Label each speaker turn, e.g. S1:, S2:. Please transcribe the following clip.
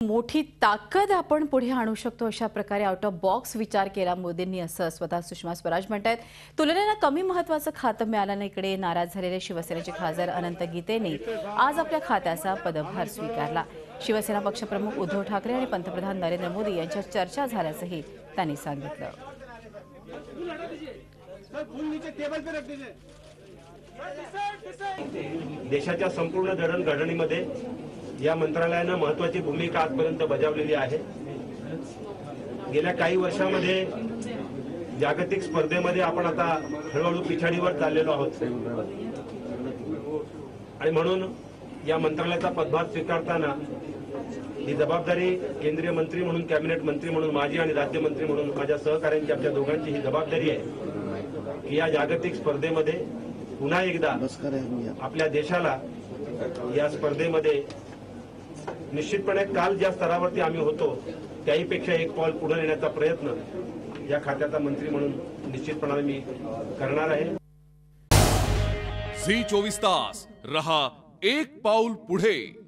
S1: मोठी ताकद आपण पुढे आणू शकतो अशा प्रकारे आउट ऑफ बॉक्स विचार केला मोदींनी, असं स्वतः सुषमा स्वराज म्हणतात। तुलनेने कमी महत्त्वाचं खातं मिळाल्याने इकडे नाराज झालेले शिवसेनेचे खासदार अनंत गीतेंनी आज आपल्या खात्याचा पदभार स्वीकारला। शिवसेना पक्षप्रमुख उद्धव ठाकरे आणि पंतप्रधान नरेंद्र मोदी यांच्यात चर्चा झाल्याचंही त्यांनी सांगितलं।
S2: देशाच्या संपूर्ण जडणघडणीमध्ये या मंत्रालयाने महत्त्वाची भूमिका आजपर्यंत बजावलेली आहे। गेल्या काही वर्षांमध्ये जागतिक स्पर्धेमध्ये आपण आता हळूहळू पिछाडीवर चाललेलो आहोत आणि म्हणून या मंत्रालयाचा पदभार स्वीकारताना ही जबाबदारी केंद्रीय मंत्री म्हणून, कॅबिनेट मंत्री म्हणून, माजी आणि राज्यमंत्री म्हणून माझ्या सहकाऱ्यांची, आपल्या दोघांची ही जबाबदारी आहे की या जागतिक स्पर्धेमध्ये पुन्हा एकदा आपल्या देशाला या स्पर्धेमध्ये निश्चितपणे काल ज्या स्तरावरती आम्ही होतो त्याहीपेक्षा एक पाऊल पुढे नेण्याचा प्रयत्न या खात्याचा मंत्री म्हणून निश्चितपणाने मी करणार आहे।
S3: झी 24 तास रहा एक पाऊल पुढे।